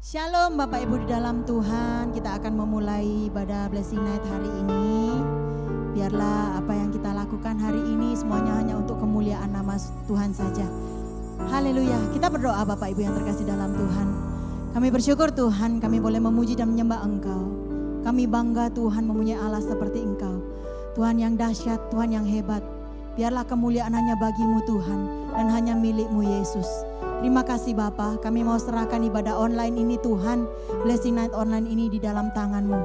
Shalom Bapak Ibu di dalam Tuhan. Kita akan memulai ibadah Blessing Night hari ini. Biarlah apa yang kita lakukan hari ini semuanya hanya untuk kemuliaan nama Tuhan saja. Haleluya. Kita berdoa Bapak Ibu yang terkasih dalam Tuhan. Kami bersyukur Tuhan, kami boleh memuji dan menyembah Engkau. Kami bangga Tuhan mempunyai Allah seperti Engkau. Tuhan yang dahsyat, Tuhan yang hebat. Biarlah kemuliaan hanya bagi-Mu Tuhan dan hanya milik-Mu Yesus. Terima kasih Bapa, kami mau serahkan ibadah online ini Tuhan, Blessing Night online ini di dalam tangan-Mu.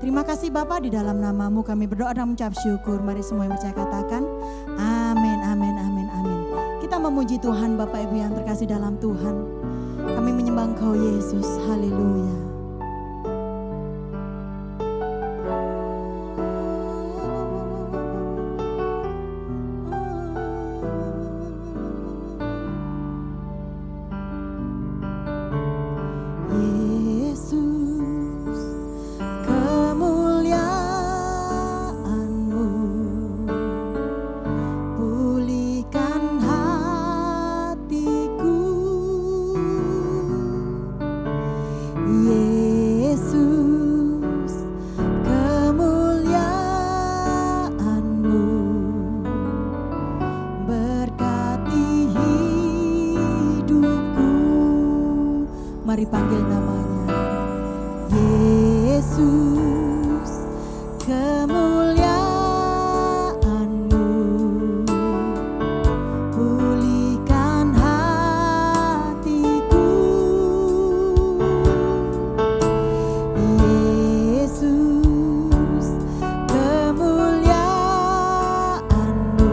Terima kasih Bapa, di dalam nama-Mu kami berdoa dan mengucap syukur. Mari semua yang percaya katakan, amin, amin, amin, amin. Kita memuji Tuhan Bapak Ibu yang terkasih dalam Tuhan. Kami menyembah Engkau Yesus, haleluya. Mari panggil namanya Yesus, kemuliaan-Mu pulihkan hatiku. Yesus, kemuliaan-Mu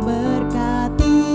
berkati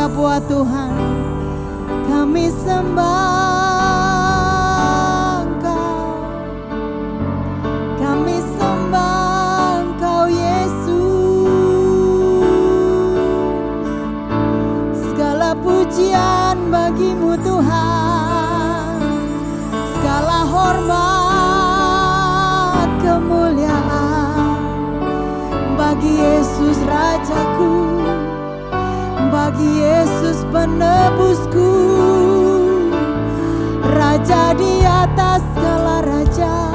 buat Tuhan. Kami sembah Engkau, kami sembah bagi Yesus Rajaku, bagi Yesus penebusku, Raja di atas segala raja.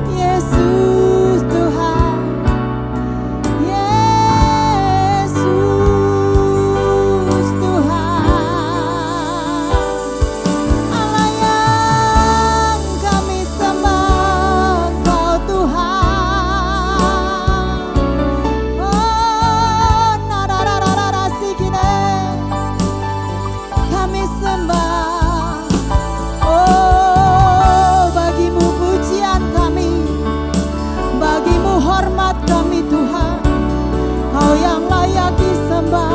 Yesus Tuhan, Yesus Tuhan, Allah yang kami sembah, Kau Tuhan. Oh, narararara sikine, kami sembah. Oh, bagimu pujian kami, bagimu hormat kami Tuhan. Kau yang layak disembah,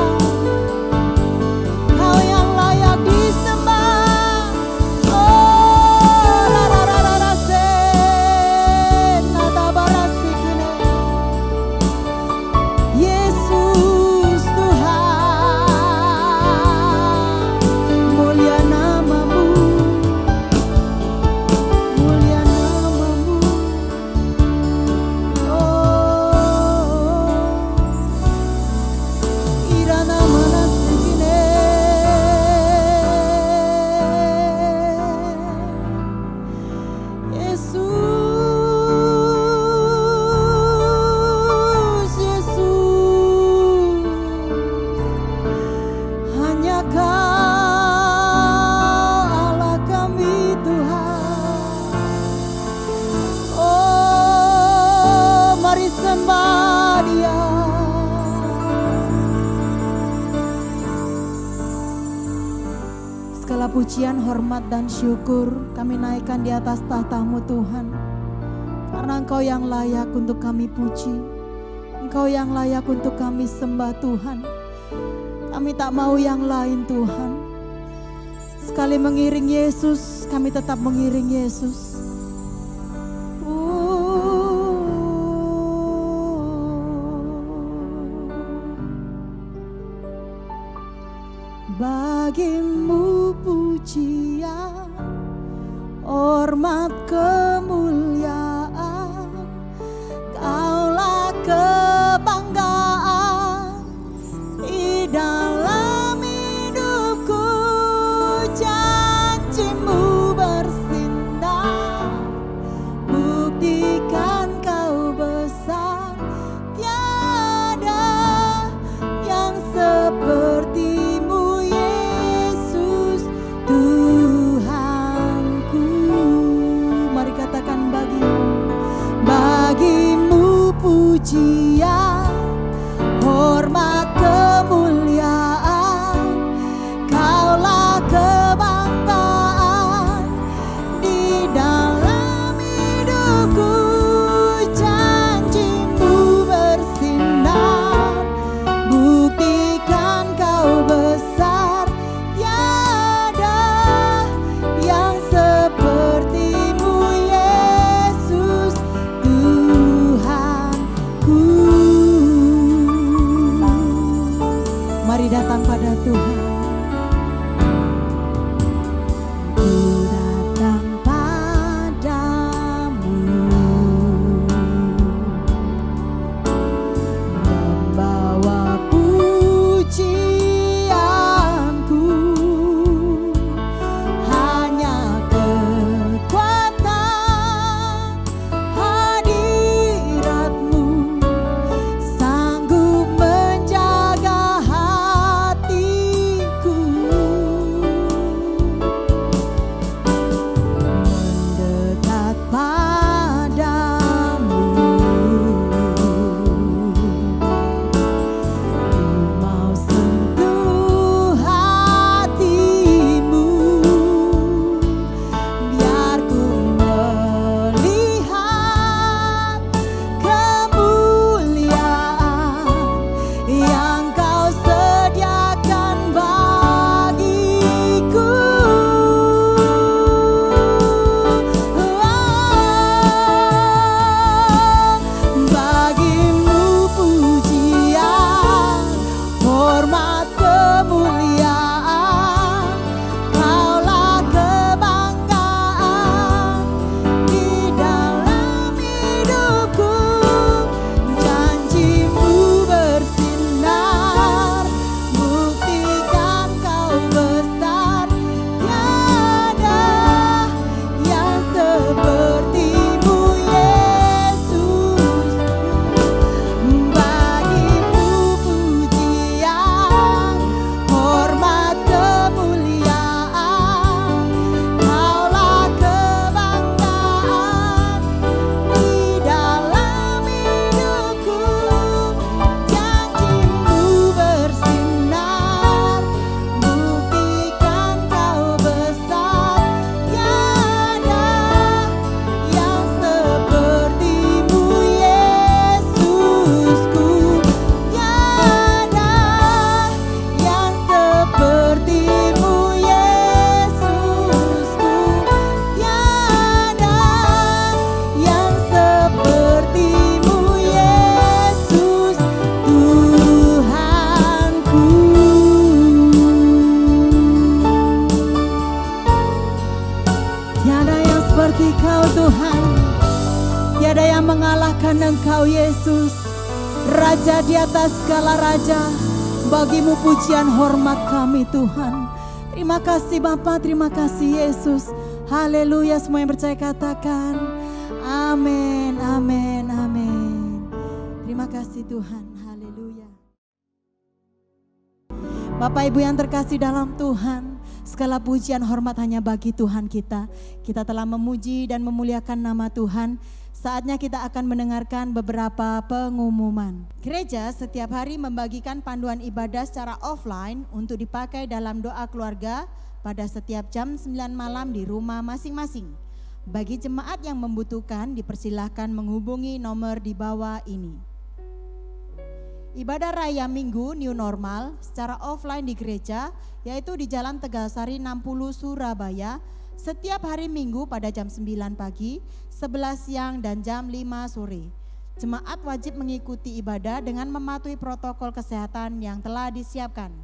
Kau yang layak disembah. Oh, rarararara sen, natabarasikin. Yesus Tuhan, mulia namamu, mulia namamu. Oh, irana manasikine. Yesus, Yesus, hanya Kau Allah kami Tuhan. Oh, mari sembah Dia. Segala pujian, hormat, dan syukur kami naikkan di atas tahta-Mu Tuhan. Karena Engkau yang layak untuk kami puji, Engkau yang layak untuk kami sembah Tuhan. Kami tak mau yang lain Tuhan. Sekali mengiring Yesus, kami tetap mengiring Yesus. Bagimu pujian, hormat, kemuliaan, Kaulah kebanggaan di dalam hidupku. Janji-Mu bersinar, buktikan Kau besar. Tiada yang seperti-Mu, Yesus Tuhanku. Mari Tiada yang seperti Kau Tuhan, tiada yang mengalahkan Engkau Yesus. Raja di atas segala raja, bagimu pujian hormat kami Tuhan. Terima kasih Bapa, terima kasih Yesus. Haleluya, semua yang percaya katakan amin, amin, amin. Terima kasih Tuhan, haleluya. Bapak Ibu yang terkasih dalam Tuhan, segala pujian hormat hanya bagi Tuhan kita. Kita telah memuji dan memuliakan nama Tuhan. Saatnya kita akan mendengarkan beberapa pengumuman. Gereja setiap hari membagikan panduan ibadah secara offline untuk dipakai dalam doa keluarga pada setiap jam 9 malam di rumah masing-masing. Bagi jemaat yang membutuhkan, dipersilahkan menghubungi nomor di bawah ini. Ibadah Raya Minggu New Normal secara offline di gereja, yaitu di Jalan Tegalsari 60 Surabaya, setiap hari Minggu pada jam 9 pagi, 11 siang dan jam 5 sore. Jemaat wajib mengikuti ibadah dengan mematuhi protokol kesehatan yang telah disiapkan.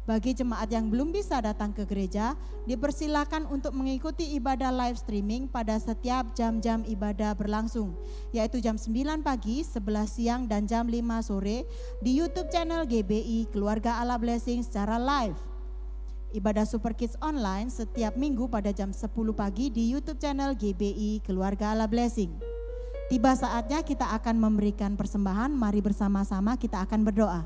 Bagi jemaat yang belum bisa datang ke gereja, dipersilakan untuk mengikuti ibadah live streaming pada setiap jam-jam ibadah berlangsung, yaitu jam 9 pagi, 11 siang dan jam 5 sore di YouTube channel GBI Keluarga Allah Blessing secara live. Ibadah Super Kids online setiap minggu pada jam 10 pagi di YouTube channel GBI Keluarga Allah Blessing. Tiba saatnya kita akan memberikan persembahan, mari bersama-sama kita akan berdoa.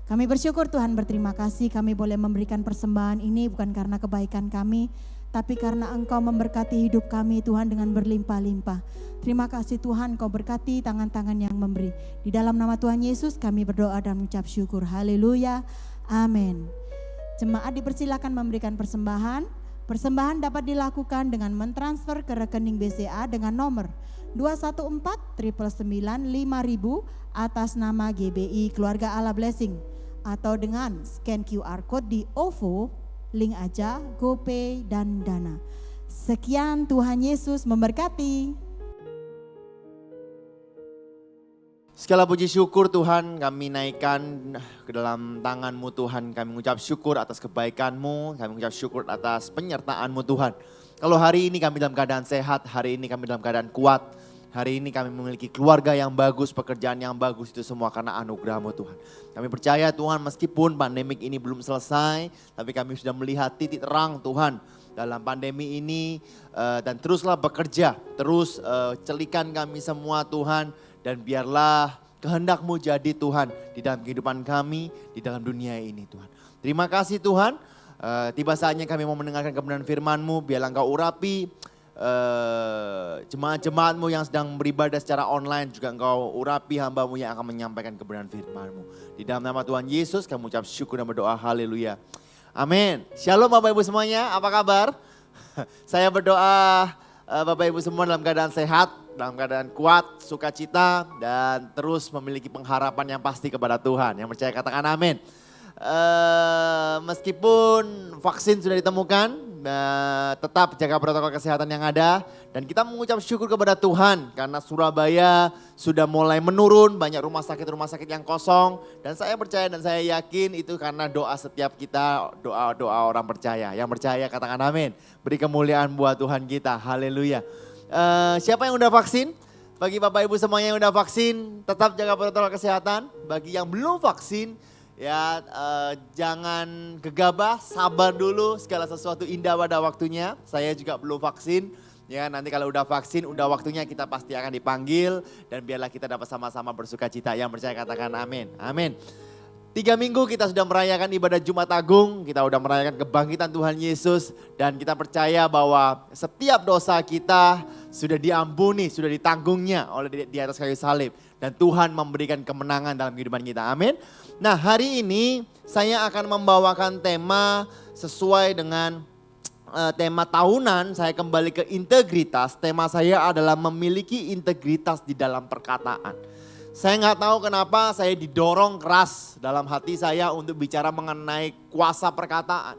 Kami bersyukur Tuhan, berterima kasih kami boleh memberikan persembahan ini bukan karena kebaikan kami, tapi karena Engkau memberkati hidup kami Tuhan dengan berlimpah-limpah. Terima kasih Tuhan, Kau berkati tangan-tangan yang memberi. Di dalam nama Tuhan Yesus kami berdoa dan mengucap syukur. Haleluya, amin. Jemaat dipersilakan memberikan persembahan. Persembahan dapat dilakukan dengan mentransfer ke rekening BCA dengan nomor 214-999-5000 atas nama GBI Keluarga Allah Blessing, atau dengan scan QR Code di OVO, link aja, GoPay dan Dana. Sekian, Tuhan Yesus memberkati. Segala puji syukur Tuhan kami naikkan ke dalam tangan-Mu Tuhan. Kami mengucap syukur atas kebaikan-Mu, kami mengucap syukur atas penyertaan-Mu Tuhan. Kalau hari ini kami dalam keadaan sehat, hari ini kami dalam keadaan kuat, hari ini kami memiliki keluarga yang bagus, pekerjaan yang bagus, itu semua karena anugerah-Mu Tuhan. Kami percaya Tuhan, meskipun pandemik ini belum selesai, tapi kami sudah melihat titik terang Tuhan dalam pandemi ini, dan teruslah bekerja, terus celikan kami semua Tuhan. Dan biarlah kehendak-Mu jadi Tuhan di dalam kehidupan kami, di dalam dunia ini Tuhan. Terima kasih Tuhan, tiba saatnya kami mau mendengarkan kebenaran firman-Mu. Biarlah Engkau urapi jemaat-jemaat-Mu yang sedang beribadah secara online. Juga Engkau urapi hamba-Mu yang akan menyampaikan kebenaran firman-Mu. Di dalam nama Tuhan Yesus kami ucap syukur dan berdoa, haleluya. Amin. Shalom Bapak Ibu semuanya, apa kabar? Saya berdoa Bapak Ibu semua dalam keadaan sehat, dalam keadaan kuat, sukacita, dan terus memiliki pengharapan yang pasti kepada Tuhan. Yang percaya katakan amin. Meskipun vaksin sudah ditemukan, tetap jaga protokol kesehatan yang ada. Dan kita mengucap syukur kepada Tuhan karena Surabaya sudah mulai menurun, banyak rumah sakit yang kosong. Dan saya percaya dan saya yakin itu karena doa setiap kita, doa-doa orang percaya. Yang percaya katakan amin. Beri kemuliaan buat Tuhan kita, haleluya. Siapa yang udah vaksin? Bagi Bapak Ibu semuanya yang udah vaksin, tetap jaga protokol kesehatan. Bagi yang belum vaksin, ya jangan gegabah, sabar dulu, segala sesuatu indah pada waktunya. Saya juga belum vaksin, ya nanti kalau udah vaksin, udah waktunya kita pasti akan dipanggil. Dan biarlah kita dapat sama-sama bersuka cita. Yang percaya katakan amin, amin. 3 minggu kita sudah merayakan ibadah Jumat Agung, kita sudah merayakan kebangkitan Tuhan Yesus. Dan kita percaya bahwa setiap dosa kita sudah diampuni, sudah ditanggungnya oleh di atas kayu salib. Dan Tuhan memberikan kemenangan dalam kehidupan kita, amin. Nah hari ini saya akan membawakan tema sesuai dengan tema tahunan, saya kembali ke integritas. Tema saya adalah memiliki integritas di dalam perkataan. Saya nggak tahu kenapa saya didorong keras dalam hati saya untuk bicara mengenai kuasa perkataan.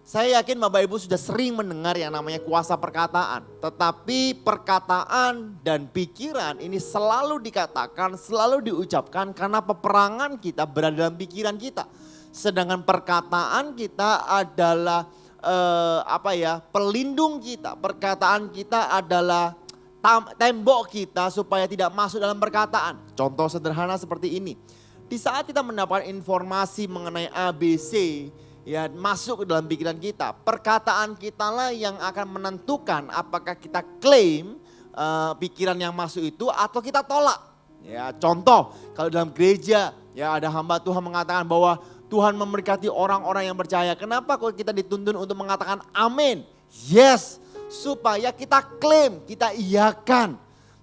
Saya yakin Bapak Ibu sudah sering mendengar yang namanya kuasa perkataan. Tetapi perkataan dan pikiran ini selalu dikatakan, selalu diucapkan karena peperangan kita berada dalam pikiran kita. Sedangkan perkataan kita adalah pelindung kita. Perkataan kita adalah tembok kita supaya tidak masuk dalam perkataan. Contoh sederhana seperti ini. Di saat kita mendapat informasi mengenai ABC, ya masuk ke dalam pikiran kita, perkataan kita lah yang akan menentukan apakah kita klaim pikiran yang masuk itu atau kita tolak. Ya, contoh kalau dalam gereja ya ada hamba Tuhan mengatakan bahwa Tuhan memberkati orang-orang yang percaya. Kenapa kok kita dituntun untuk mengatakan amin? Yes, supaya kita klaim, kita iyakan.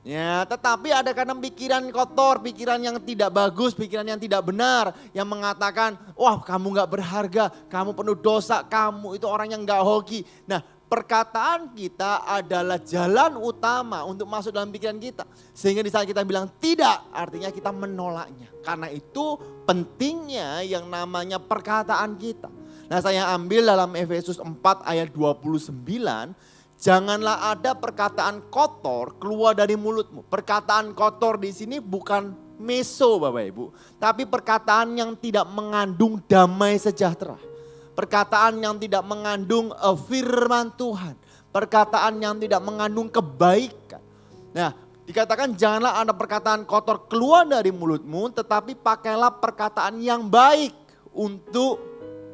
Ya, tetapi ada kadang pikiran kotor, pikiran yang tidak bagus, pikiran yang tidak benar. Yang mengatakan, wah kamu gak berharga, kamu penuh dosa, kamu itu orang yang gak hoki. Nah, perkataan kita adalah jalan utama untuk masuk dalam pikiran kita. Sehingga di saat kita bilang tidak, artinya kita menolaknya. Karena itu pentingnya yang namanya perkataan kita. Nah, saya ambil dalam Efesus 4 ayat 29. Janganlah ada perkataan kotor keluar dari mulutmu. Perkataan kotor di sini bukan meso Bapak Ibu. Tapi perkataan yang tidak mengandung damai sejahtera. Perkataan yang tidak mengandung firman Tuhan. Perkataan yang tidak mengandung kebaikan. Nah, dikatakan janganlah ada perkataan kotor keluar dari mulutmu. Tetapi pakailah perkataan yang baik untuk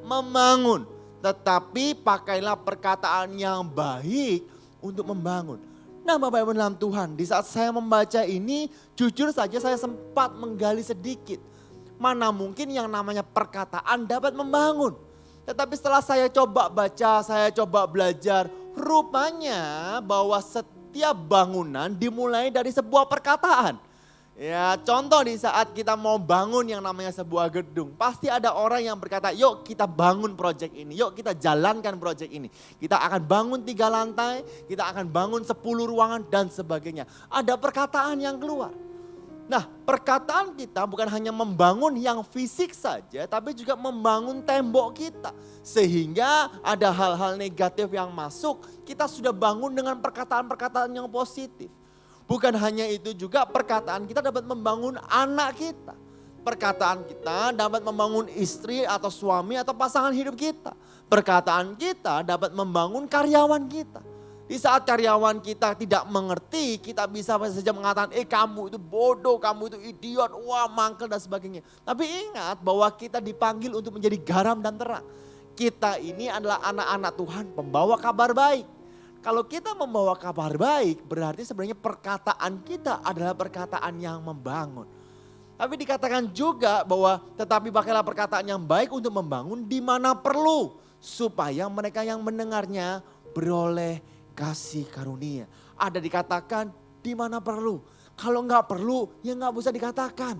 membangun. Tetapi pakailah perkataan yang baik untuk membangun. Nah Bapak Ibu dalam Tuhan, di saat saya membaca ini, jujur saja saya sempat menggali sedikit. Mana mungkin yang namanya perkataan dapat membangun. Tetapi setelah saya coba baca, saya coba belajar, rupanya bahwa setiap bangunan dimulai dari sebuah perkataan. Ya, contoh di saat kita mau bangun yang namanya sebuah gedung, pasti ada orang yang berkata, yuk kita bangun proyek ini, yuk kita jalankan proyek ini. Kita akan bangun 3 lantai, kita akan bangun 10 ruangan dan sebagainya. Ada perkataan yang keluar. Nah, perkataan kita bukan hanya membangun yang fisik saja, tapi juga membangun tembok kita. Sehingga ada hal-hal negatif yang masuk, kita sudah bangun dengan perkataan-perkataan yang positif. Bukan hanya itu juga perkataan kita dapat membangun anak kita. Perkataan kita dapat membangun istri atau suami atau pasangan hidup kita. Perkataan kita dapat membangun karyawan kita. Di saat karyawan kita tidak mengerti, kita bisa saja mengatakan, kamu itu bodoh, kamu itu idiot, wah mangkel dan sebagainya. Tapi ingat bahwa kita dipanggil untuk menjadi garam dan terang. Kita ini adalah anak-anak Tuhan pembawa kabar baik. Kalau kita membawa kabar baik, berarti sebenarnya perkataan kita adalah perkataan yang membangun. Tapi dikatakan juga bahwa tetapi pakailah perkataan yang baik untuk membangun di mana perlu. Supaya mereka yang mendengarnya beroleh kasih karunia. Ada dikatakan di mana perlu. Kalau nggak perlu, ya nggak bisa dikatakan.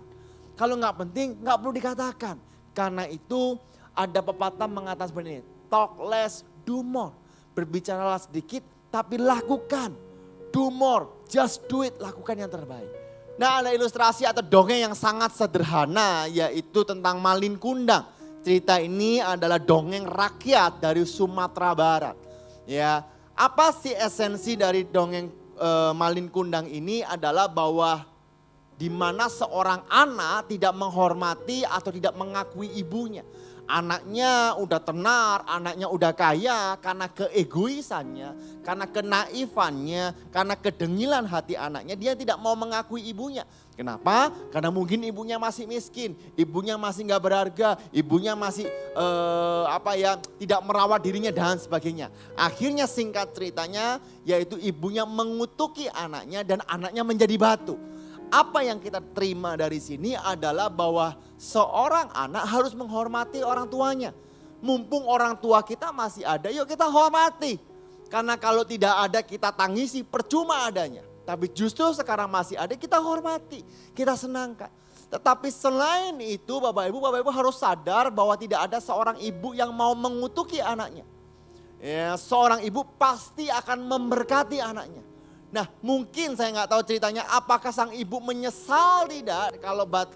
Kalau nggak penting, nggak perlu dikatakan. Karena itu ada pepatah mengatakan seperti ini, talk less, do more. Berbicaralah sedikit, tapi lakukan. Do more, just do it, lakukan yang terbaik. Nah, ada ilustrasi atau dongeng yang sangat sederhana, yaitu tentang Malin Kundang. Cerita ini adalah dongeng rakyat dari Sumatera Barat. Ya, apa sih esensi dari dongeng Malin Kundang ini adalah bahwa di mana seorang anak tidak menghormati atau tidak mengakui ibunya. Anaknya udah tenar, anaknya udah kaya karena keegoisannya, karena kenaifannya, karena kedengilan hati anaknya, dia tidak mau mengakui ibunya. Kenapa? Karena mungkin ibunya masih miskin, ibunya masih gak berharga, ibunya masih tidak merawat dirinya dan sebagainya. Akhirnya singkat ceritanya yaitu ibunya mengutuki anaknya dan anaknya menjadi batu. Apa yang kita terima dari sini adalah bahwa seorang anak harus menghormati orang tuanya. Mumpung orang tua kita masih ada, yuk kita hormati. Karena kalau tidak ada kita tangisi, percuma adanya. Tapi justru sekarang masih ada, kita hormati, kita senangkan. Tetapi selain itu Bapak Ibu harus sadar bahwa tidak ada seorang ibu yang mau mengutuki anaknya. Ya, seorang ibu pasti akan memberkati anaknya. Nah, mungkin saya nggak tahu ceritanya apakah sang ibu menyesal tidak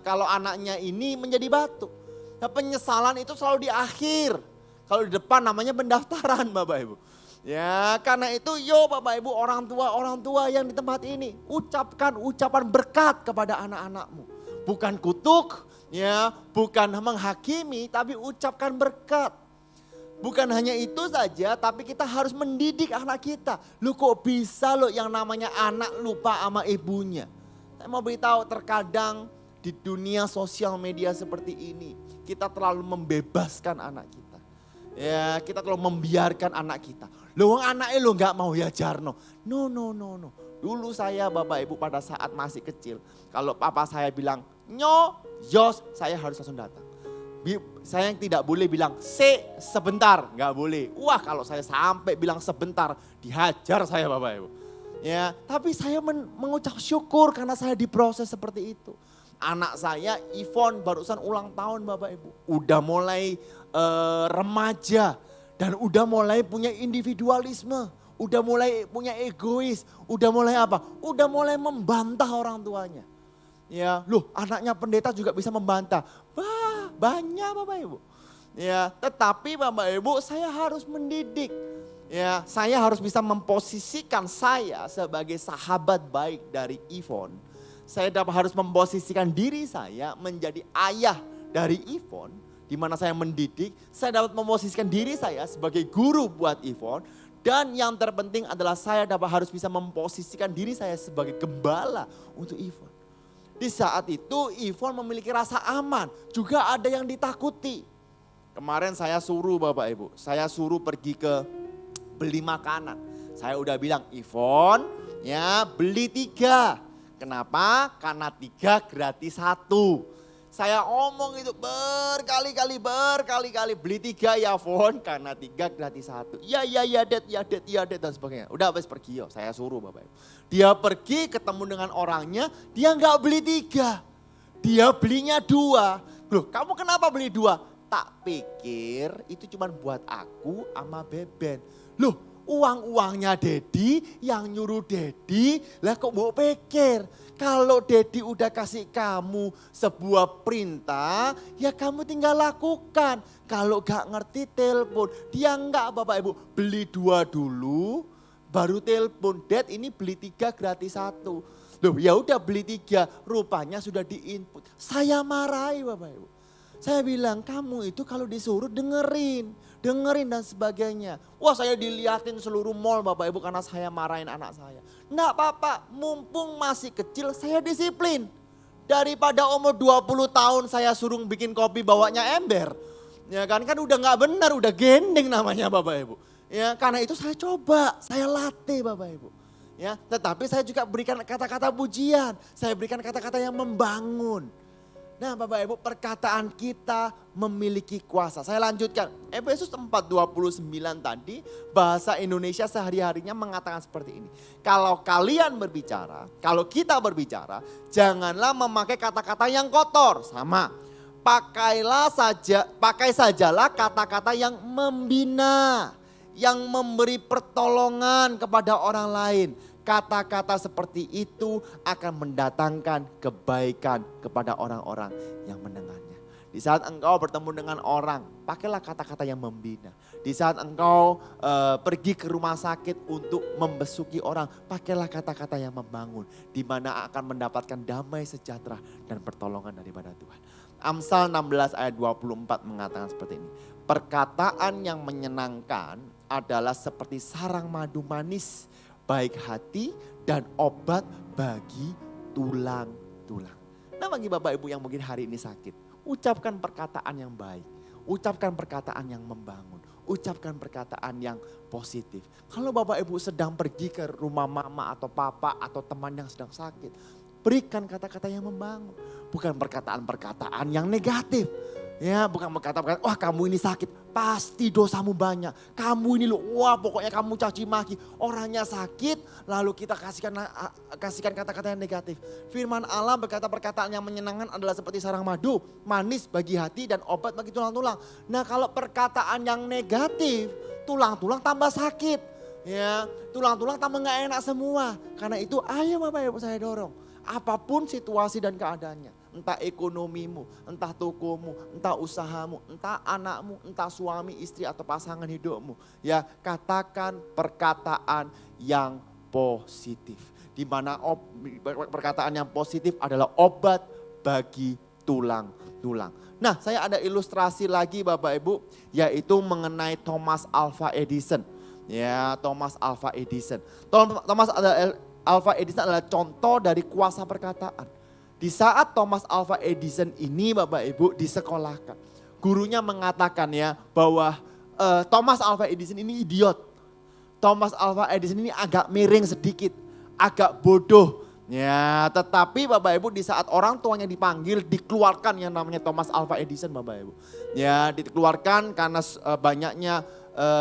kalau anaknya ini menjadi batu. Nah, penyesalan itu selalu di akhir. Kalau di depan namanya pendaftaran Bapak Ibu. Ya, karena itu Bapak Ibu orang tua yang di tempat ini ucapkan ucapan berkat kepada anak-anakmu. Bukan kutuk, ya, bukan menghakimi, tapi ucapkan berkat. Bukan hanya itu saja, tapi kita harus mendidik anak kita. Lu kok bisa loh yang namanya anak lupa sama ibunya. Saya mau beritahu, terkadang di dunia sosial media seperti ini, kita terlalu membebaskan anak kita. Ya, kita terlalu membiarkan anak kita. Loh anaknya lo gak mau ya Jarno. No. Dulu saya Bapak Ibu pada saat masih kecil, kalau papa saya bilang, Yos, saya harus langsung datang. Saya yang tidak boleh bilang, sebentar, gak boleh. Wah kalau saya sampai bilang sebentar, dihajar saya Bapak Ibu. Ya, tapi saya mengucap syukur karena saya diproses seperti itu. Anak saya Ivon barusan ulang tahun Bapak Ibu. Udah mulai remaja dan udah mulai punya individualisme. Udah mulai punya egois. Udah mulai apa? Udah mulai membantah orang tuanya. Ya, loh anaknya pendeta juga bisa membantah. Wah, banyak Bapak Ibu. Ya, tetapi Bapak Ibu saya harus mendidik. Ya, saya harus bisa memposisikan saya sebagai sahabat baik dari Ivon. Saya harus memposisikan diri saya menjadi ayah dari Ivon, di mana saya mendidik. Saya dapat memposisikan diri saya sebagai guru buat Ivon. Dan yang terpenting adalah saya harus bisa memposisikan diri saya sebagai gembala untuk Ivon. Di saat itu Ivon memiliki rasa aman, juga ada yang ditakuti. Kemarin saya suruh Bapak Ibu, saya suruh pergi ke beli makanan. Saya udah bilang, Ivon ya beli 3. Kenapa? Karena 3 gratis 1. Saya omong itu berkali-kali beli 3 ya Von, karena 3 gratis 1. Ya det dan sebagainya. Udah habis pergi yo, saya suruh Bapak Ibu. Dia pergi ketemu dengan orangnya, dia nggak beli 3. Dia belinya 2. Loh kamu kenapa beli 2? Tak pikir itu cuma buat aku sama Beben. Loh uang-uangnya Dedi yang nyuruh Dedi, lah kok mau pikir kalau Dedi udah kasih kamu sebuah perintah ya kamu tinggal lakukan. Kalau gak ngerti telepon, dia enggak Bapak Ibu beli 2 dulu baru telepon. Dad ini beli 3 gratis 1. Loh ya udah beli 3, rupanya sudah diinput. Saya marahi Bapak Ibu. Saya bilang kamu itu kalau disuruh dengerin dan sebagainya. Wah saya diliatin seluruh mall Bapak Ibu karena saya marahin anak saya. Enggak apa-apa, mumpung masih kecil saya disiplin. Daripada umur 20 tahun saya suruh bikin kopi bawanya ember. Ya kan udah gak benar, udah gendeng namanya Bapak Ibu. Ya karena itu saya coba, saya latih Bapak Ibu. Ya, tetapi saya juga berikan kata-kata pujian, saya berikan kata-kata yang membangun. Nah Bapak Ibu perkataan kita memiliki kuasa. Saya lanjutkan. Efesus 4:29 tadi bahasa Indonesia sehari-harinya mengatakan seperti ini. Kalau kalian berbicara, kalau kita berbicara, janganlah memakai kata-kata yang kotor. Sama. Pakai sajalah kata-kata yang membina, yang memberi pertolongan kepada orang lain. Kata-kata seperti itu akan mendatangkan kebaikan kepada orang-orang yang mendengarnya. Di saat engkau bertemu dengan orang, pakailah kata-kata yang membina. Di saat engkau pergi ke rumah sakit untuk membesuki orang, pakailah kata-kata yang membangun. Di mana akan mendapatkan damai sejahtera dan pertolongan daripada Tuhan. Amsal 16 ayat 24 mengatakan seperti ini. Perkataan yang menyenangkan adalah seperti sarang madu manis, baik hati dan obat bagi tulang-tulang. Nah bagi Bapak Ibu yang mungkin hari ini sakit, ucapkan perkataan yang baik, ucapkan perkataan yang membangun, ucapkan perkataan yang positif. Kalau Bapak Ibu sedang pergi ke rumah mama atau papa atau teman yang sedang sakit, berikan kata-kata yang membangun, bukan perkataan-perkataan yang negatif. Ya bukan berkata-kata, wah kamu ini sakit, pasti dosamu banyak. Kamu ini loh, wah pokoknya kamu caci maki. Orangnya sakit, lalu kita kasihkan kata-kata yang negatif. Firman Allah berkata perkataan yang menyenangkan adalah seperti sarang madu, manis bagi hati dan obat bagi tulang-tulang. Nah kalau perkataan yang negatif, tulang-tulang tambah sakit. Ya, tulang-tulang tambah gak enak semua. Karena itu ayo Bapak Ibu saya dorong. Apapun situasi dan keadaannya. Entah ekonomimu, entah tokomu, entah usahamu, entah anakmu, entah suami, istri atau pasangan hidupmu. Ya katakan perkataan yang positif. Di mana perkataan yang positif adalah obat bagi berulang-ulang. Nah, saya ada ilustrasi lagi Bapak Ibu, yaitu mengenai Thomas Alva Edison. Ya, Thomas Alva Edison. Thomas Alva Edison adalah contoh dari kuasa perkataan. Di saat Thomas Alva Edison ini Bapak Ibu disekolahkan, gurunya mengatakan ya bahwa Thomas Alva Edison ini idiot. Thomas Alva Edison ini agak miring sedikit, agak bodoh. Ya, tetapi Bapak Ibu di saat orang tuanya dipanggil, dikeluarkan yang namanya Thomas Alva Edison Bapak Ibu. Ya, dikeluarkan karena banyaknya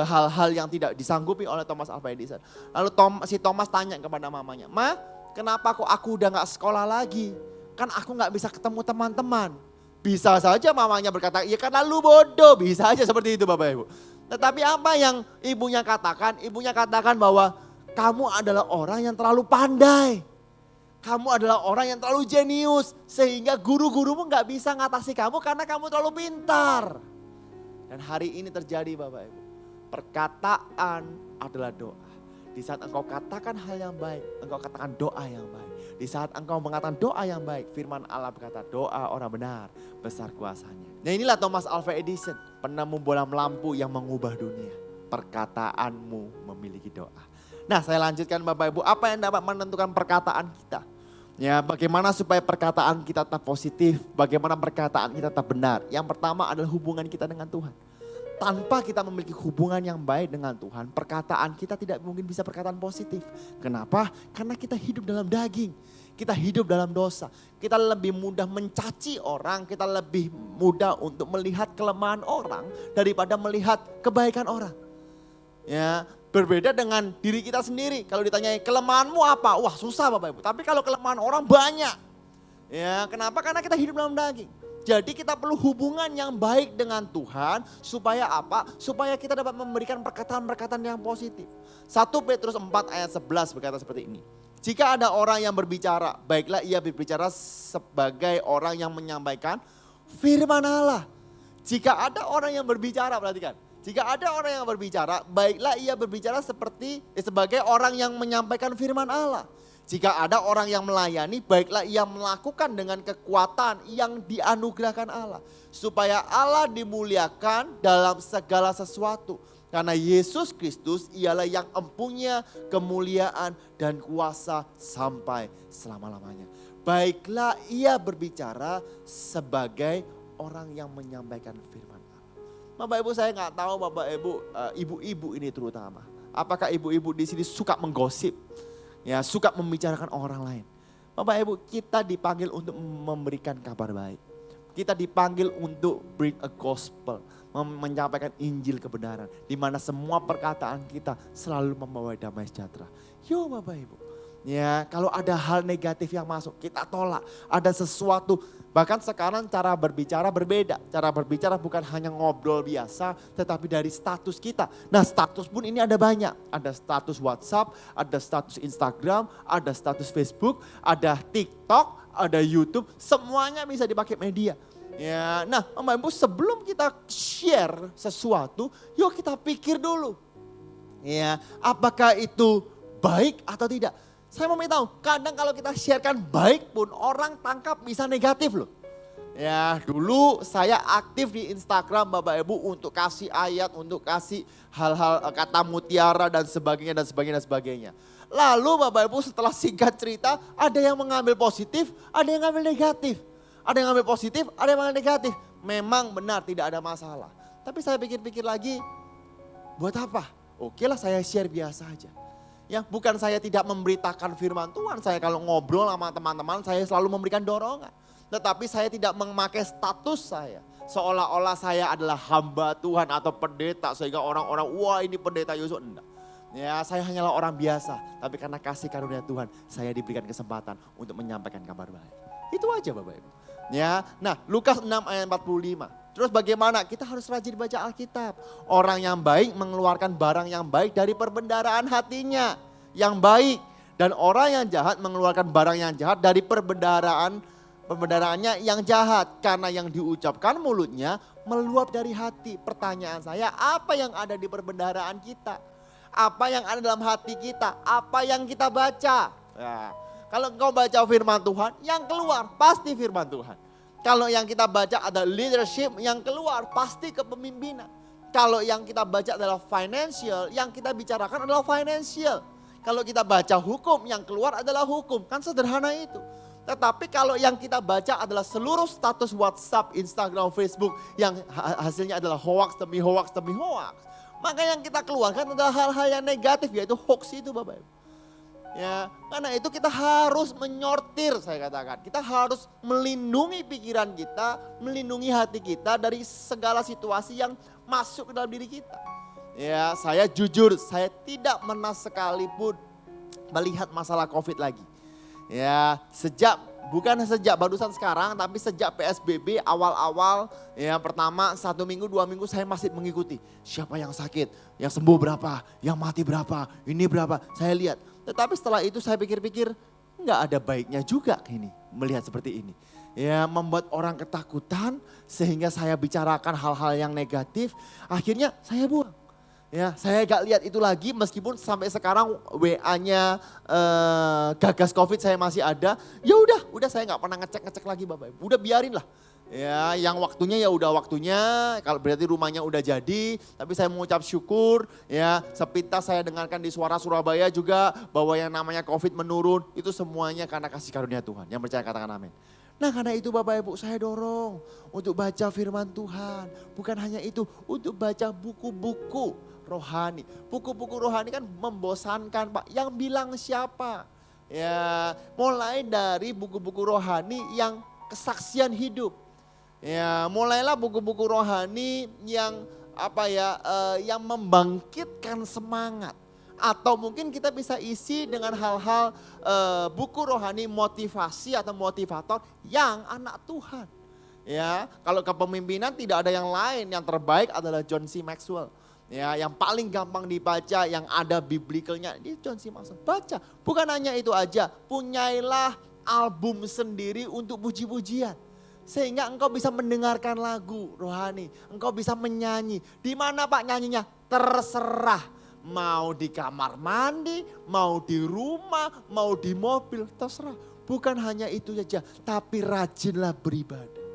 hal-hal yang tidak disanggupi oleh Thomas Alva Edison. Lalu si Thomas tanya kepada mamanya, "Ma, kenapa kok aku udah gak sekolah lagi? Kan aku gak bisa ketemu teman-teman." Bisa saja mamanya berkata, "Ya karena lu bodoh." Bisa aja seperti itu Bapak Ibu. Tetapi apa yang ibunya katakan? Ibunya katakan bahwa kamu adalah orang yang terlalu pandai. Kamu adalah orang yang terlalu jenius. Sehingga guru-gurumu gak bisa ngatasi kamu karena kamu terlalu pintar. Dan hari ini terjadi Bapak Ibu. Perkataan adalah doa. Di saat engkau katakan hal yang baik, engkau katakan doa yang baik. Di saat engkau mengatakan doa yang baik, firman Allah berkata doa orang benar besar kuasanya. Nah inilah Thomas Alva Edison, penemu bola lampu yang mengubah dunia. Perkataanmu memiliki doa. Nah saya lanjutkan Bapak Ibu, apa yang dapat menentukan perkataan kita? Ya, bagaimana supaya perkataan kita tetap positif, bagaimana perkataan kita tetap benar. Yang pertama adalah hubungan kita dengan Tuhan. Tanpa kita memiliki hubungan yang baik dengan Tuhan, perkataan kita tidak mungkin bisa perkataan positif. Kenapa? Karena kita hidup dalam daging, kita hidup dalam dosa. Kita lebih mudah mencaci orang, kita lebih mudah untuk melihat kelemahan orang daripada melihat kebaikan orang. Ya, berbeda dengan diri kita sendiri. Kalau ditanyai kelemahanmu apa? Wah susah Bapak Ibu. Tapi kalau kelemahan orang banyak. Ya, kenapa? Karena kita hidup dalam daging. Jadi kita perlu hubungan yang baik dengan Tuhan. Supaya apa? Supaya kita dapat memberikan perkataan-perkataan yang positif. 1 Petrus 4 ayat 11 berkata seperti ini. Jika ada orang yang berbicara, baiklah ia berbicara sebagai orang yang menyampaikan firman Allah. Jika ada orang yang berbicara, perhatikan. Jika ada orang yang berbicara, baiklah ia berbicara sebagai orang yang menyampaikan firman Allah. Jika ada orang yang melayani, baiklah ia melakukan dengan kekuatan yang dianugerahkan Allah. Supaya Allah dimuliakan dalam segala sesuatu. Karena Yesus Kristus ialah yang empunya kemuliaan dan kuasa sampai selama-lamanya. Baiklah ia berbicara sebagai orang yang menyampaikan firman Allah. Bapak Ibu saya nggak tahu Bapak Ibu, ibu-ibu ini terutama. Apakah ibu-ibu di sini suka menggosip? Ya, suka membicarakan orang lain. Bapak Ibu, kita dipanggil untuk memberikan kabar baik. Kita dipanggil untuk bring a gospel, menyampaikan Injil kebenaran. Di mana semua perkataan kita selalu membawa damai sejahtera. Yo Bapak Ibu. Ya, kalau ada hal negatif yang masuk, kita tolak. Ada sesuatu, bahkan sekarang cara berbicara berbeda. Cara berbicara bukan hanya ngobrol biasa, tetapi dari status kita. Nah status pun ini ada banyak. Ada status WhatsApp, ada status Instagram, ada status Facebook, ada TikTok, ada YouTube. Semuanya bisa dipakai media. Ya, nah Bapak Ibu sebelum kita share sesuatu, yuk kita pikir dulu. Ya, apakah itu baik atau tidak? Saya mau tahu, kadang kalau kita sharekan baik pun orang tangkap bisa negatif loh. Ya dulu saya aktif di Instagram Bapak Ibu untuk kasih ayat, untuk kasih hal-hal kata mutiara dan sebagainya dan sebagainya dan sebagainya. Lalu Bapak Ibu setelah singkat cerita ada yang mengambil positif, ada yang mengambil negatif. Ada yang mengambil positif, ada yang mengambil negatif. Memang benar tidak ada masalah. Tapi saya pikir-pikir lagi, buat apa? Oke lah saya share biasa aja. Ya, bukan saya tidak memberitakan firman Tuhan, saya kalau ngobrol sama teman-teman saya selalu memberikan dorongan. Tetapi saya tidak memakai status saya. Seolah-olah saya adalah hamba Tuhan atau pendeta sehingga orang-orang wah ini pendeta Yusuf. Enggak. Ya saya hanyalah orang biasa. Tapi karena kasih karunia Tuhan saya diberikan kesempatan untuk menyampaikan kabar baik. Itu aja Bapak Ibu. Ya, nah Lukas 6 ayat 45. Terus bagaimana? Kita harus rajin baca Alkitab. Orang yang baik mengeluarkan barang yang baik dari perbendaharaan hatinya. Yang baik. Dan orang yang jahat mengeluarkan barang yang jahat dari perbendaharannya yang jahat. Karena yang diucapkan mulutnya meluap dari hati. Pertanyaan saya, apa yang ada di perbendaharaan kita? Apa yang ada dalam hati kita? Apa yang kita baca? Ya. Kalau engkau baca firman Tuhan, yang keluar pasti firman Tuhan. Kalau yang kita baca ada leadership, yang keluar pasti kepemimpinan. Kalau yang kita baca adalah financial, yang kita bicarakan adalah financial. Kalau kita baca hukum, yang keluar adalah hukum. Kan sederhana itu. Tetapi kalau yang kita baca adalah seluruh status WhatsApp, Instagram, Facebook yang hasilnya adalah hoax demi hoax demi hoax. Maka yang kita keluarkan adalah hal-hal yang negatif, yaitu hoax itu Bapak Ibu. Ya, karena itu kita harus menyortir, saya katakan. Kita harus melindungi pikiran kita, melindungi hati kita dari segala situasi yang masuk ke dalam diri kita. Ya, saya jujur, saya tidak pernah sekalipun melihat masalah COVID lagi. Ya, bukan sejak barusan sekarang, tapi sejak PSBB awal-awal, ya pertama 1 minggu, 2 minggu saya masih mengikuti. Siapa yang sakit, yang sembuh berapa, yang mati berapa, ini berapa, saya lihat. Tetapi setelah itu saya pikir-pikir, nggak ada baiknya juga ini, melihat seperti ini. Ya, membuat orang ketakutan sehingga saya bicarakan hal-hal yang negatif, akhirnya saya buang. Ya, saya gak lihat itu lagi meskipun sampai sekarang WA-nya Gagas COVID saya masih ada. Ya udah saya nggak pernah ngecek lagi Bapak Ibu. Udah biarin lah. Ya, yang waktunya ya udah waktunya. Kalau berarti rumahnya udah jadi, tapi saya mengucap syukur. Ya, sepintas saya dengarkan di Suara Surabaya juga bahwa yang namanya COVID menurun. Itu semuanya karena kasih karunia Tuhan. Yang percaya katakan amin. Nah karena itu Bapak Ibu saya dorong untuk baca firman Tuhan. Bukan hanya itu, untuk baca buku-buku rohani. Buku-buku rohani kan membosankan Pak. Yang bilang siapa? Ya, mulai dari buku-buku rohani yang kesaksian hidup. Ya, mulailah buku-buku rohani yang yang membangkitkan semangat. Atau mungkin kita bisa isi dengan hal-hal buku rohani motivasi atau motivator yang anak Tuhan. Ya, kalau kepemimpinan tidak ada yang lain, yang terbaik adalah John C. Maxwell. Ya, yang paling gampang dibaca, yang ada biblicalnya, ini John C. Maxwell. Baca, bukan hanya itu aja, punyailah album sendiri untuk puji-pujian. Sehingga engkau bisa mendengarkan lagu rohani, engkau bisa menyanyi. Di mana Pak nyanyinya? Terserah. Mau di kamar mandi, mau di rumah, mau di mobil, terserah. Bukan hanya itu saja, tapi rajinlah beribadah.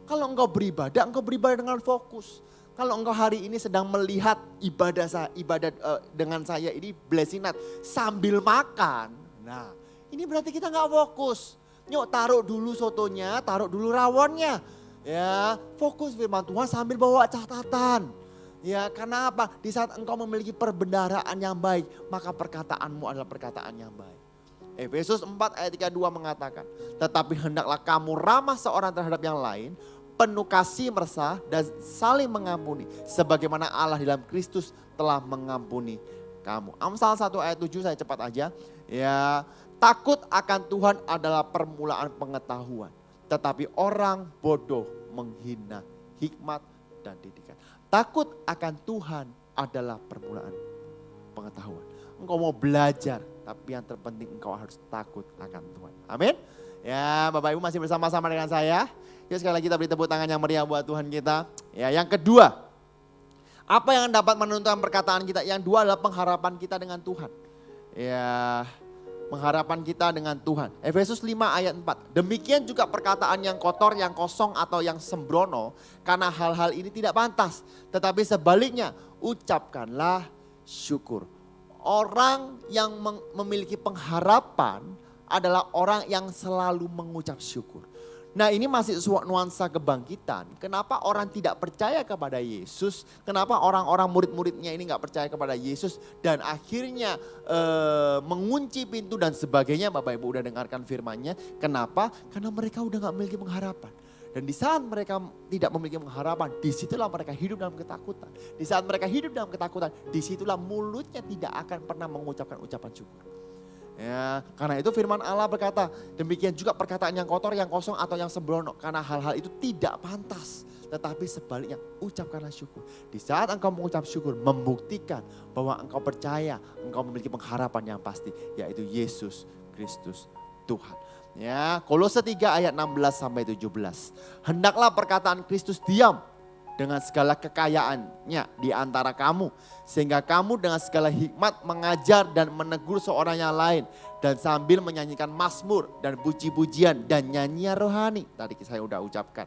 Kalau engkau beribadah dengan fokus. Kalau engkau hari ini sedang melihat ibadah dengan saya ini blessing night sambil makan. Nah ini berarti kita gak fokus. Yuk taruh dulu sotonya, taruh dulu rawonnya. Ya, fokus firman Tuhan sambil bawa catatan. Ya, karena apa? Di saat engkau memiliki perbendaharaan yang baik, maka perkataanmu adalah perkataan yang baik. Efesus 4 ayat 32 mengatakan, tetapi hendaklah kamu ramah seorang terhadap yang lain, penuh kasih meresah dan saling mengampuni. Sebagaimana Allah di dalam Kristus telah mengampuni kamu. Amsal 1 ayat 7 saya cepat aja. Ya, takut akan Tuhan adalah permulaan pengetahuan. Tetapi orang bodoh menghina hikmat dan didikan. Takut akan Tuhan adalah permulaan pengetahuan. Engkau mau belajar, tapi yang terpenting engkau harus takut akan Tuhan. Amin. Ya, Bapak Ibu masih bersama-sama dengan saya. Yuk sekali lagi kita beri tepuk tangan yang meriah buat Tuhan kita. Ya, yang kedua, apa yang dapat menentukan perkataan kita? Yang dua adalah pengharapan kita dengan Tuhan. Ya, pengharapan kita dengan Tuhan. Efesus 5 ayat 4. Demikian juga perkataan yang kotor, yang kosong atau yang sembrono. Karena hal-hal ini tidak pantas. Tetapi sebaliknya ucapkanlah syukur. Orang yang memiliki pengharapan adalah orang yang selalu mengucap syukur. Nah ini masih nuansa kebangkitan. Kenapa orang tidak percaya kepada Yesus? Kenapa orang-orang murid-muridnya ini gak percaya kepada Yesus? Dan akhirnya mengunci pintu dan sebagainya. Bapak Ibu udah dengarkan firman-Nya. Kenapa? Karena mereka udah gak memiliki pengharapan. Dan di saat mereka tidak memiliki pengharapan, disitulah mereka hidup dalam ketakutan. Di saat mereka hidup dalam ketakutan, disitulah mulutnya tidak akan pernah mengucapkan ucapan syukur. Ya, karena itu firman Allah berkata, demikian juga perkataan yang kotor, yang kosong atau yang sembrono. Karena hal-hal itu tidak pantas. Tetapi sebaliknya ucapkanlah syukur. Di saat engkau mengucap syukur, membuktikan bahwa engkau percaya, engkau memiliki pengharapan yang pasti. Yaitu Yesus Kristus Tuhan. Ya, Kolose 3 ayat 16 sampai 17. Hendaklah perkataan Kristus diam dengan segala kekayaannya di antara kamu. Sehingga kamu dengan segala hikmat mengajar dan menegur seorang yang lain. Dan sambil menyanyikan mazmur dan puji-pujian dan nyanyian rohani. Tadi saya udah ucapkan.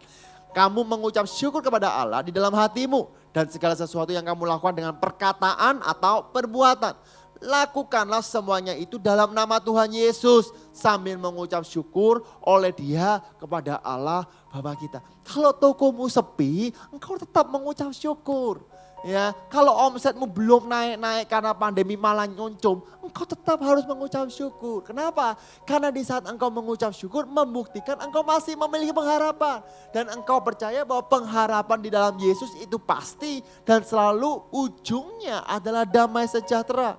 Kamu mengucap syukur kepada Allah di dalam hatimu. Dan segala sesuatu yang kamu lakukan dengan perkataan atau perbuatan. Lakukanlah semuanya itu dalam nama Tuhan Yesus. Sambil mengucap syukur oleh Dia kepada Allah Bapa kita. Kalau tokomu sepi, engkau tetap mengucap syukur. Ya, kalau omsetmu belum naik-naik karena pandemi malah nyoncom, engkau tetap harus mengucap syukur. Kenapa? Karena di saat engkau mengucap syukur membuktikan engkau masih memiliki pengharapan. Dan engkau percaya bahwa pengharapan di dalam Yesus itu pasti dan selalu ujungnya adalah damai sejahtera.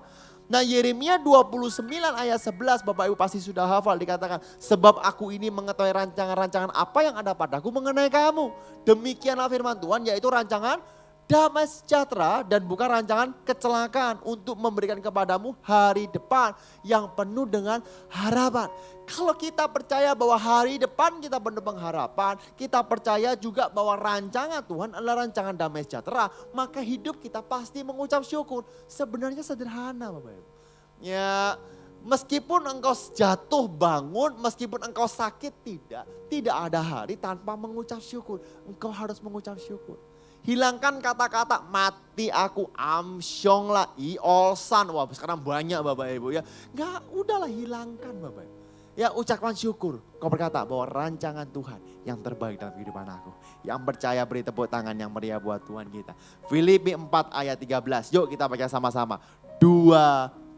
Nah, Yeremia 29 ayat 11 Bapak Ibu pasti sudah hafal, dikatakan, sebab aku ini mengetahui rancangan-rancangan apa yang ada padaku mengenai kamu. Demikianlah firman Tuhan, yaitu rancangan damai sejahtera dan bukan rancangan kecelakaan, untuk memberikan kepadamu hari depan yang penuh dengan harapan. Kalau kita percaya bahwa hari depan kita penuh pengharapan, kita percaya juga bahwa rancangan Tuhan adalah rancangan damai sejahtera, maka hidup kita pasti mengucap syukur. Sebenarnya sederhana Bapak Ibu. Ya, meskipun engkau jatuh bangun, meskipun engkau sakit, tidak ada hari tanpa mengucap syukur. Engkau harus mengucap syukur. Hilangkan kata-kata mati aku, amsyong lah, iolsan. Wah, sekarang banyak Bapak Ibu ya. Enggak, udahlah hilangkan Bapak Ibu. Ya, ucapkan syukur. Kau berkata bahwa rancangan Tuhan yang terbaik dalam kehidupan aku. Yang percaya beri tepuk tangan yang meriah buat Tuhan kita. Filipi 4 ayat 13. Yuk kita baca sama-sama. 2,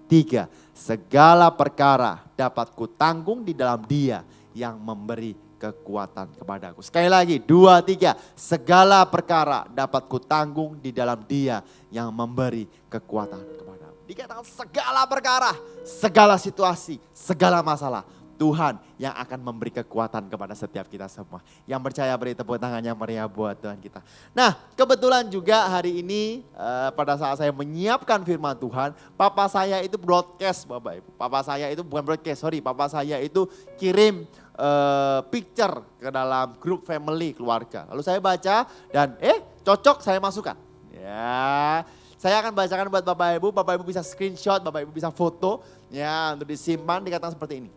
3. Segala perkara dapat kutanggung di dalam Dia yang memberi kekuatan kepadaku. Sekali lagi 2, 3. Segala perkara dapat kutanggung di dalam Dia yang memberi kekuatan kepadaku. Dikatakan segala perkara, segala situasi, segala masalah. Tuhan yang akan memberi kekuatan kepada setiap kita semua. Yang percaya beri tepuk tangan yang meriah buat Tuhan kita. Nah, kebetulan juga hari ini pada saat saya menyiapkan firman Tuhan, papa saya itu broadcast Bapak Ibu. Papa saya itu bukan broadcast, papa saya itu kirim picture ke dalam grup family keluarga. Lalu saya baca dan cocok saya masukkan. Ya, saya akan bacakan buat Bapak Ibu bisa screenshot, Bapak Ibu bisa foto ya untuk disimpan. Dikatakan seperti ini.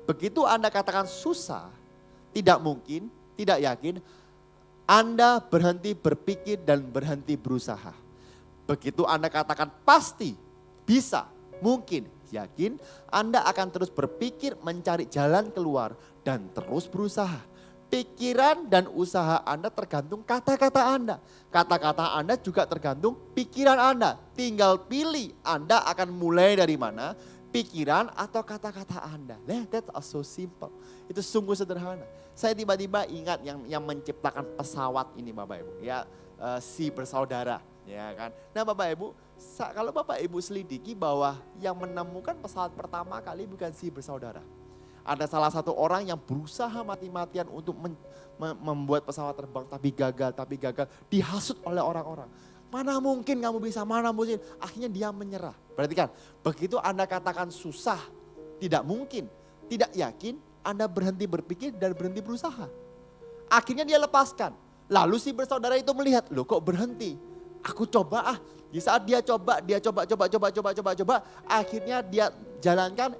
Begitu Anda katakan susah, tidak mungkin, tidak yakin, Anda berhenti berpikir dan berhenti berusaha. Begitu Anda katakan pasti, bisa, mungkin, yakin, Anda akan terus berpikir mencari jalan keluar dan terus berusaha. Pikiran dan usaha Anda tergantung kata-kata Anda. Kata-kata Anda juga tergantung pikiran Anda. Tinggal pilih Anda akan mulai dari mana, pikiran atau kata-kata Anda. That's so simple. Itu sungguh sederhana. Saya tiba-tiba ingat yang menciptakan pesawat ini Bapak Ibu. Ya, si bersaudara. Ya kan. Nah Bapak Ibu, kalau Bapak Ibu selidiki bahwa yang menemukan pesawat pertama kali bukan si bersaudara. Ada salah satu orang yang berusaha mati-matian untuk membuat pesawat terbang tapi gagal. Dihasut oleh orang-orang. Mana mungkin kamu bisa, mana mungkin. Akhirnya dia menyerah. Berarti kan begitu Anda katakan susah, tidak mungkin, tidak yakin, Anda berhenti berpikir dan berhenti berusaha. Akhirnya dia lepaskan. Lalu si bersaudara itu melihat, loh kok berhenti? Aku coba Di saat dia coba, akhirnya dia jalankan,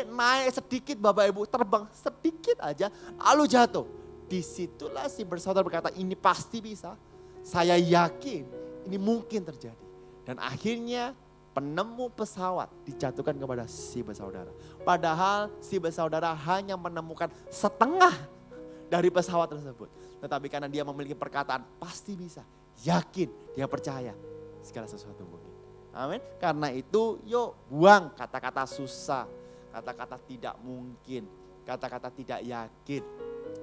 naik sedikit Bapak Ibu, terbang sedikit aja, lalu jatuh. Disitulah si bersaudara berkata, ini pasti bisa, saya yakin ini mungkin terjadi. Dan akhirnya penemu pesawat dijatuhkan kepada si bersaudara. Padahal si bersaudara hanya menemukan setengah dari pesawat tersebut. Tetapi karena dia memiliki perkataan pasti bisa, yakin, dia percaya segala sesuatu mungkin. Amin. Karena itu yuk buang kata-kata susah, kata-kata tidak mungkin, kata-kata tidak yakin.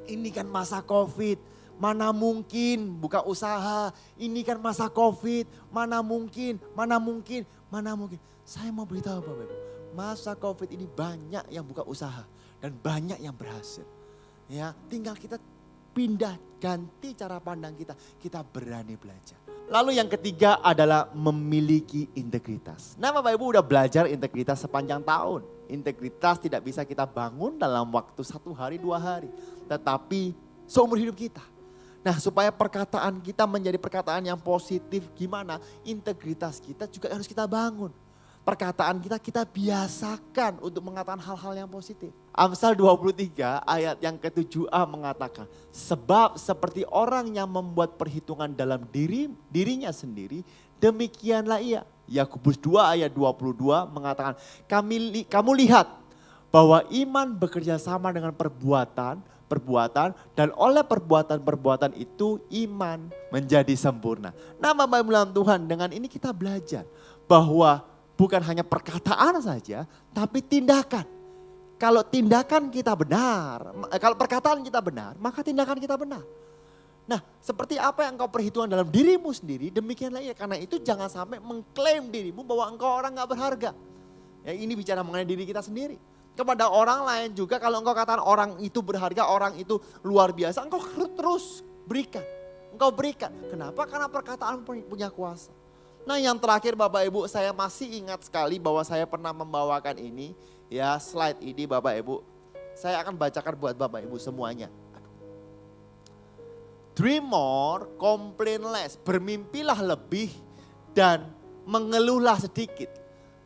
Ini kan masa COVID, mana mungkin buka usaha. Ini kan masa COVID, mana mungkin. Saya mau beritahu Bapak Ibu, masa COVID ini banyak yang buka usaha dan banyak yang berhasil. Ya, tinggal kita pindah, ganti cara pandang kita. Kita berani belajar. Lalu yang ketiga adalah memiliki integritas. Nah Bapak Ibu udah belajar integritas sepanjang tahun. Integritas tidak bisa kita bangun dalam waktu 1 hari 2 hari. Tetapi seumur hidup kita. Nah, supaya perkataan kita menjadi perkataan yang positif, gimana? Integritas kita juga harus kita bangun. Perkataan kita biasakan untuk mengatakan hal-hal yang positif. Amsal 23 ayat yang ke-7a mengatakan, sebab seperti orang yang membuat perhitungan dalam dirinya sendiri, demikianlah ia. Yakobus 2 ayat 22 mengatakan, kamu lihat bahwa iman bekerja sama dengan perbuatan, dan oleh perbuatan itu iman menjadi sempurna. Nah, Bapak Ibu dalam Tuhan, dengan ini kita belajar bahwa bukan hanya perkataan saja, tapi tindakan. Kalau tindakan kita benar, kalau perkataan kita benar, maka tindakan kita benar. Nah, seperti apa yang engkau perhitungkan dalam dirimu sendiri, demikianlah ia. Karena itu jangan sampai mengklaim dirimu bahwa engkau orang gak berharga. Ya, ini bicara mengenai diri kita sendiri. Kepada orang lain juga, kalau engkau katakan orang itu berharga, orang itu luar biasa, engkau terus berikan. Engkau berikan. Kenapa? Karena perkataan punya kuasa. Nah, yang terakhir Bapak Ibu, saya masih ingat sekali bahwa saya pernah membawakan ini. Ya, slide ini Bapak Ibu. Saya akan bacakan buat Bapak Ibu semuanya. Dream more, complain less. Bermimpilah lebih dan mengeluhlah sedikit.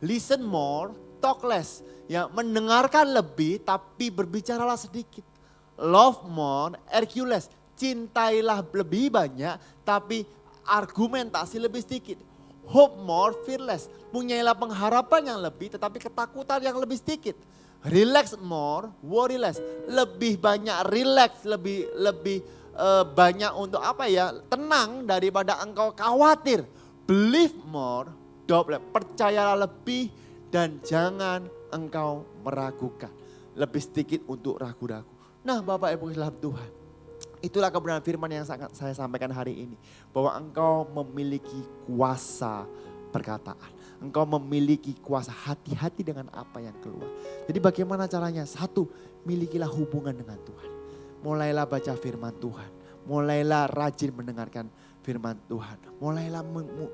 Listen more, talk less. Ya, mendengarkan lebih tapi berbicaralah sedikit. Love more, argue less. Cintailah lebih banyak tapi argumentasi lebih sedikit. Hope more, fear less. Punyailah pengharapan yang lebih tetapi ketakutan yang lebih sedikit. Relax more, worry less. Lebih banyak relax, lebih banyak untuk apa ya? Tenang daripada engkau khawatir. Believe more, doubt less. Percayalah lebih dan jangan engkau meragukan. Lebih sedikit untuk ragu-ragu. Nah, Bapak Ibu dalam Tuhan, itulah kebenaran firman yang saya sampaikan hari ini. Bahwa engkau memiliki kuasa perkataan. Engkau memiliki kuasa, hati-hati dengan apa yang keluar. Jadi bagaimana caranya? Satu, milikilah hubungan dengan Tuhan. Mulailah baca firman Tuhan. Mulailah rajin mendengarkan firman Tuhan. Mulailah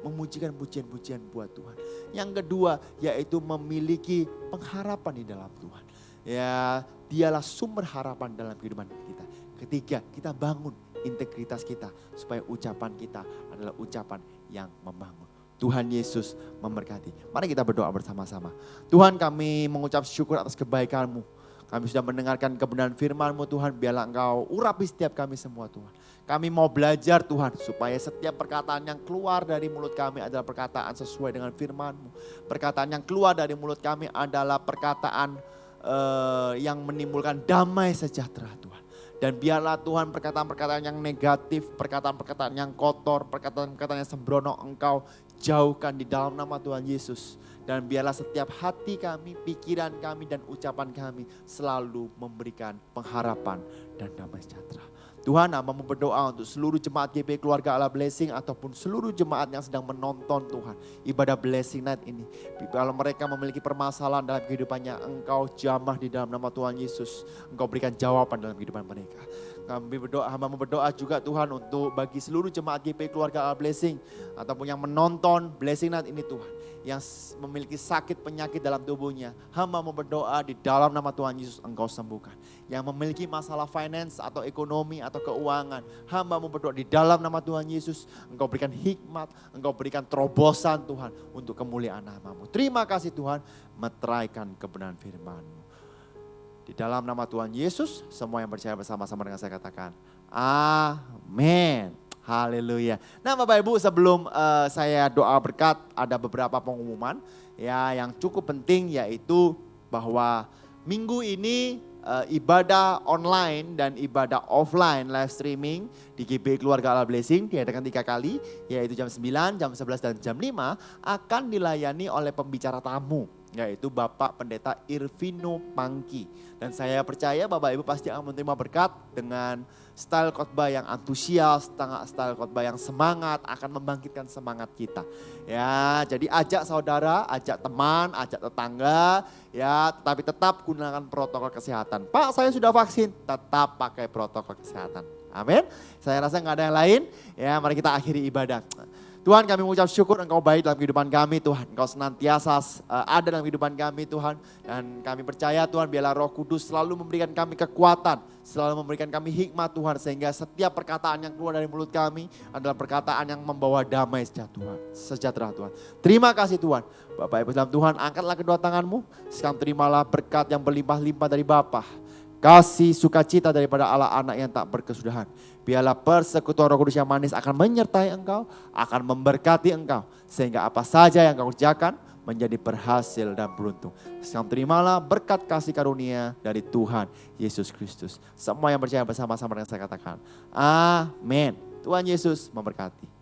memujikan pujian-pujian buat Tuhan. Yang kedua, yaitu memiliki pengharapan di dalam Tuhan. Ya, dialah sumber harapan dalam kehidupan kita. Ketiga, kita bangun integritas kita supaya ucapan kita adalah ucapan yang membangun. Tuhan Yesus memberkati. Mari kita berdoa bersama-sama. Tuhan, kami mengucap syukur atas kebaikan-Mu. Kami sudah mendengarkan kebenaran firman-Mu Tuhan, biarlah Engkau urapi setiap kami semua Tuhan. Kami mau belajar Tuhan, supaya setiap perkataan yang keluar dari mulut kami adalah perkataan sesuai dengan firman-Mu. Perkataan yang keluar dari mulut kami adalah perkataan yang menimbulkan damai sejahtera Tuhan. Dan biarlah Tuhan perkataan-perkataan yang negatif, perkataan-perkataan yang kotor, perkataan-perkataan yang sembrono Engkau jauhkan di dalam nama Tuhan Yesus. Dan biarlah setiap hati kami, pikiran kami dan ucapan kami selalu memberikan pengharapan dan damai sejahtera. Tuhan, hamba-Mu berdoa untuk seluruh jemaat GP Keluarga Allah Blessing ataupun seluruh jemaat yang sedang menonton Tuhan ibadah Blessing Night ini. Kalau mereka memiliki permasalahan dalam kehidupannya, Engkau jamah di dalam nama Tuhan Yesus. Engkau berikan jawaban dalam kehidupan mereka. Kami berdoa, hamba-Mu berdoa juga Tuhan untuk bagi seluruh jemaat GP Keluarga Allah Blessing ataupun yang menonton Blessing Night ini Tuhan, yang memiliki sakit penyakit dalam tubuhnya, hamba-Mu berdoa di dalam nama Tuhan Yesus Engkau sembuhkan. Yang memiliki masalah finance atau ekonomi atau keuangan, hamba-Mu berdoa di dalam nama Tuhan Yesus Engkau berikan hikmat, Engkau berikan terobosan Tuhan untuk kemuliaan nama-Mu. Terima kasih Tuhan, meteraikan kebenaran firman-Mu. Di dalam nama Tuhan Yesus, semua yang percaya bersama-sama dengan saya katakan, amin. Haleluya. Nah Bapak Ibu, sebelum saya doa berkat, ada beberapa pengumuman ya yang cukup penting, yaitu bahwa minggu ini ibadah online dan ibadah offline live streaming di GP Keluarga Allah Blessing diadakan 3 kali, yaitu jam 9, jam 11 dan jam 5 akan dilayani oleh pembicara tamu, yaitu Bapak Pendeta Irvino Pangki. Dan saya percaya Bapak Ibu pasti akan menerima berkat dengan style khotbah yang antusias, style khotbah yang semangat, akan membangkitkan semangat kita. Ya, jadi ajak saudara, ajak teman, ajak tetangga, ya, tetapi tetap gunakan protokol kesehatan. Pak, saya sudah vaksin, tetap pakai protokol kesehatan. Amin. Saya rasa nggak ada yang lain. Ya, mari kita akhiri ibadah. Tuhan, kami mengucap syukur Engkau baik dalam kehidupan kami Tuhan. Engkau senantiasa ada dalam kehidupan kami Tuhan. Dan kami percaya Tuhan, biarlah Roh Kudus selalu memberikan kami kekuatan, selalu memberikan kami hikmat Tuhan. Sehingga setiap perkataan yang keluar dari mulut kami adalah perkataan yang membawa damai sejahtera Tuhan. Terima kasih Tuhan. Bapak Ibu dalam Tuhan, angkatlah kedua tanganmu. Sekarang terimalah berkat yang berlimpah-limpah dari Bapa. Kasih sukacita daripada Allah anak yang tak berkesudahan. Biarlah persekutuan Roh Kudus yang manis akan menyertai engkau, akan memberkati engkau. Sehingga apa saja yang kau kerjakan menjadi berhasil dan beruntung. Sekarang terimalah berkat kasih karunia dari Tuhan Yesus Kristus. Semua yang percaya bersama-sama dengan saya katakan, amin. Tuhan Yesus memberkati.